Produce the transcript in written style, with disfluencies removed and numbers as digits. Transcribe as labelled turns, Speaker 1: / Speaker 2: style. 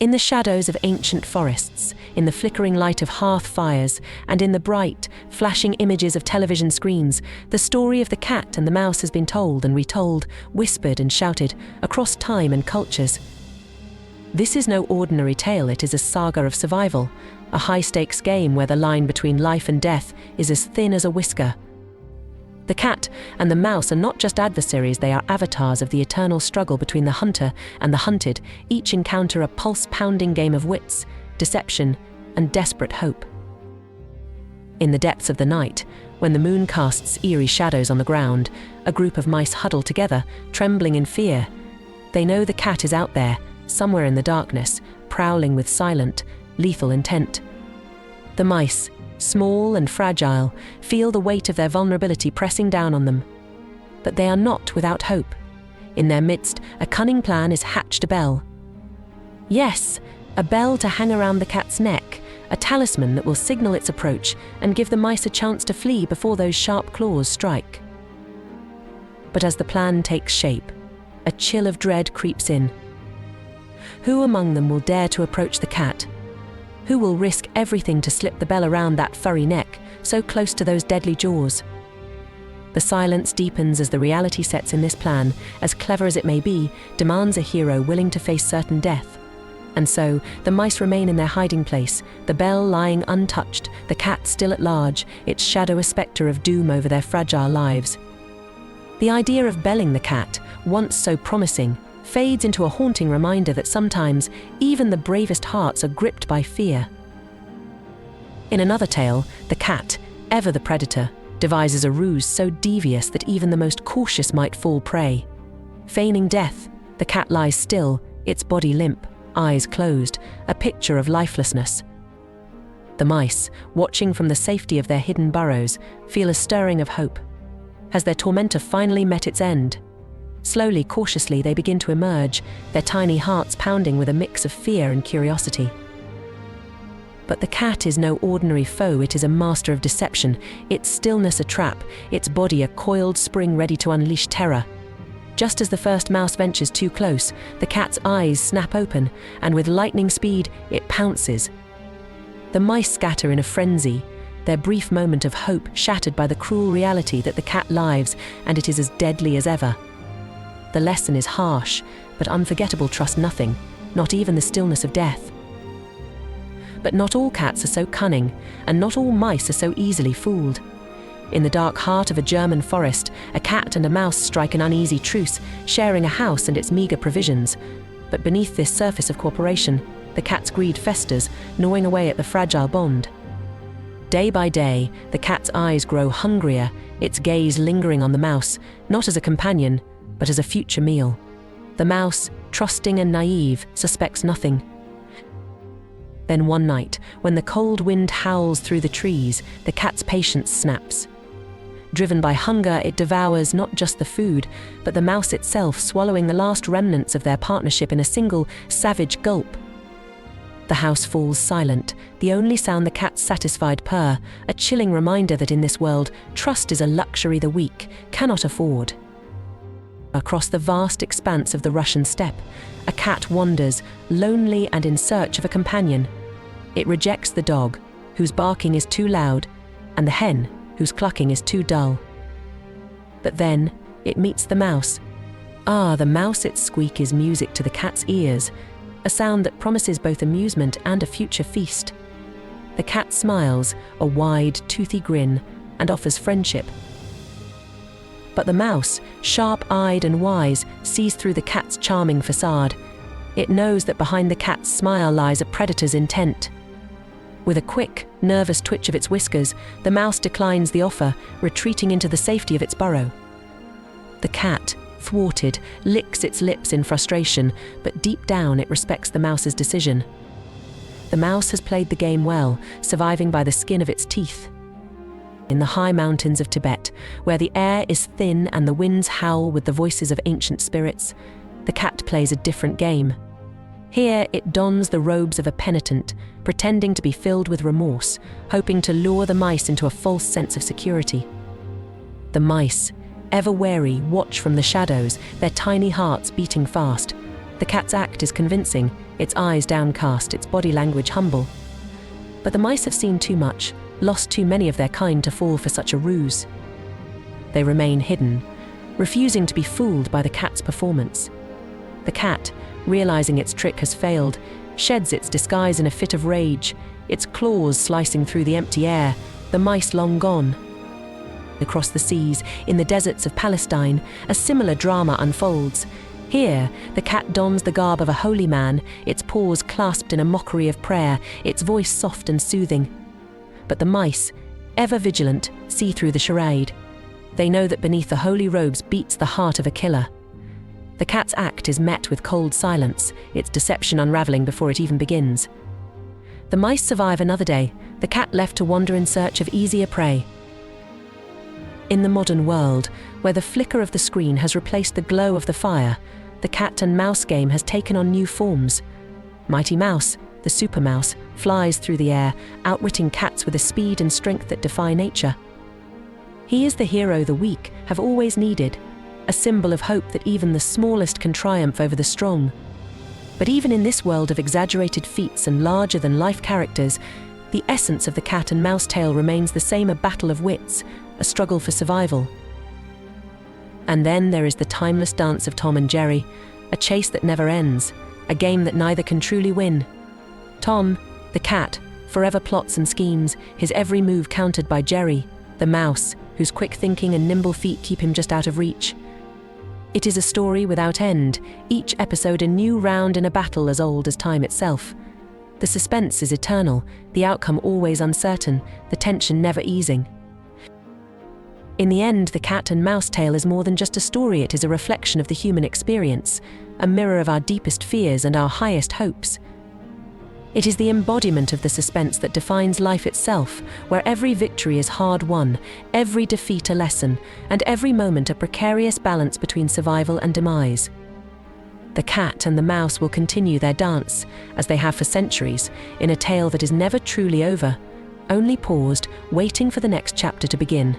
Speaker 1: In the shadows of ancient forests, in the flickering light of hearth fires, and in the bright, flashing images of television screens, the story of the cat and the mouse has been told and retold, whispered and shouted, across time and cultures. This is no ordinary tale, it is a saga of survival, a high-stakes game where the line between life and death is as thin as a whisker. The cat and the mouse are not just adversaries, they are avatars of the eternal struggle between the hunter and the hunted. Each encounter a pulse-pounding game of wits, deception, and desperate hope. In the depths of the night, when the moon casts eerie shadows on the ground, a group of mice huddle together, trembling in fear. They know the cat is out there, somewhere in the darkness, prowling with silent, lethal intent. The mice, small and fragile, feel the weight of their vulnerability pressing down on them. But they are not without hope. In their midst, a cunning plan is hatched: a bell. Yes, a bell to hang around the cat's neck, a talisman that will signal its approach and give the mice a chance to flee before those sharp claws strike. But as the plan takes shape, a chill of dread creeps in. Who among them will dare to approach the cat? Who will risk everything to slip the bell around that furry neck, so close to those deadly jaws? The silence deepens as the reality sets in. This plan, as clever as it may be, demands a hero willing to face certain death. And so, the mice remain in their hiding place, the bell lying untouched, the cat still at large, its shadow a spectre of doom over their fragile lives. The idea of belling the cat, once so promising, fades into a haunting reminder that sometimes even the bravest hearts are gripped by fear. In another tale, the cat, ever the predator, devises a ruse so devious that even the most cautious might fall prey. Feigning death, the cat lies still, its body limp, eyes closed, a picture of lifelessness. The mice, watching from the safety of their hidden burrows, feel a stirring of hope. Has their tormentor finally met its end? Slowly, cautiously, they begin to emerge, their tiny hearts pounding with a mix of fear and curiosity. But the cat is no ordinary foe, it is a master of deception, its stillness a trap, its body a coiled spring ready to unleash terror. Just as the first mouse ventures too close, the cat's eyes snap open, and with lightning speed, it pounces. The mice scatter in a frenzy, their brief moment of hope shattered by the cruel reality that the cat lives, and it is as deadly as ever. The lesson is harsh, but unforgettable: trust nothing, not even the stillness of death. But not all cats are so cunning, and not all mice are so easily fooled. In the dark heart of a German forest, a cat and a mouse strike an uneasy truce, sharing a house and its meager provisions. But beneath this surface of cooperation, the cat's greed festers, gnawing away at the fragile bond. Day by day, the cat's eyes grow hungrier, its gaze lingering on the mouse, not as a companion, but as a future meal. The mouse, trusting and naive, suspects nothing. Then one night, when the cold wind howls through the trees, the cat's patience snaps. Driven by hunger, it devours not just the food, but the mouse itself, swallowing the last remnants of their partnership in a single, savage gulp. The house falls silent, the only sound the cat's satisfied purr, a chilling reminder that in this world, trust is a luxury the weak cannot afford. Across the vast expanse of the Russian steppe, a cat wanders, lonely and in search of a companion. It rejects the dog, whose barking is too loud, and the hen, whose clucking is too dull. But then, it meets the mouse. The mouse, its squeak is music to the cat's ears, a sound that promises both amusement and a future feast. The cat smiles, a wide, toothy grin, and offers friendship. But the mouse, sharp-eyed and wise, sees through the cat's charming facade. It knows that behind the cat's smile lies a predator's intent. With a quick, nervous twitch of its whiskers, the mouse declines the offer, retreating into the safety of its burrow. The cat, thwarted, licks its lips in frustration, but deep down it respects the mouse's decision. The mouse has played the game well, surviving by the skin of its teeth. In the high mountains of Tibet, where the air is thin and the winds howl with the voices of ancient spirits, the cat plays a different game. Here it dons the robes of a penitent, pretending to be filled with remorse, hoping to lure the mice into a false sense of security. The mice, ever wary, watch from the shadows, their tiny hearts beating fast. The cat's act is convincing, its eyes downcast, its body language humble. But the mice have seen too much, lost too many of their kind to fall for such a ruse. They remain hidden, refusing to be fooled by the cat's performance. The cat, realizing its trick has failed, sheds its disguise in a fit of rage, its claws slicing through the empty air, the mice long gone. Across the seas, in the deserts of Palestine, a similar drama unfolds. Here, the cat dons the garb of a holy man, its paws clasped in a mockery of prayer, its voice soft and soothing. But the mice, ever vigilant, see through the charade. They know that beneath the holy robes beats the heart of a killer. The cat's act is met with cold silence, its deception unraveling before it even begins. The mice survive another day, the cat left to wander in search of easier prey. In the modern world, where the flicker of the screen has replaced the glow of the fire, the cat and mouse game has taken on new forms. Mighty Mouse, the super mouse, flies through the air, outwitting cats with a speed and strength that defy nature. He is the hero the weak have always needed, a symbol of hope that even the smallest can triumph over the strong. But even in this world of exaggerated feats and larger-than-life characters, the essence of the cat and mouse tale remains the same: a battle of wits, a struggle for survival. And then there is the timeless dance of Tom and Jerry, a chase that never ends, a game that neither can truly win. Tom, the cat, forever plots and schemes, his every move countered by Jerry, the mouse, whose quick thinking and nimble feet keep him just out of reach. It is a story without end, each episode a new round in a battle as old as time itself. The suspense is eternal, the outcome always uncertain, the tension never easing. In the end, the cat and mouse tale is more than just a story, it is a reflection of the human experience, a mirror of our deepest fears and our highest hopes. It is the embodiment of the suspense that defines life itself, where every victory is hard-won, every defeat a lesson, and every moment a precarious balance between survival and demise. The cat and the mouse will continue their dance, as they have for centuries, in a tale that is never truly over, only paused, waiting for the next chapter to begin.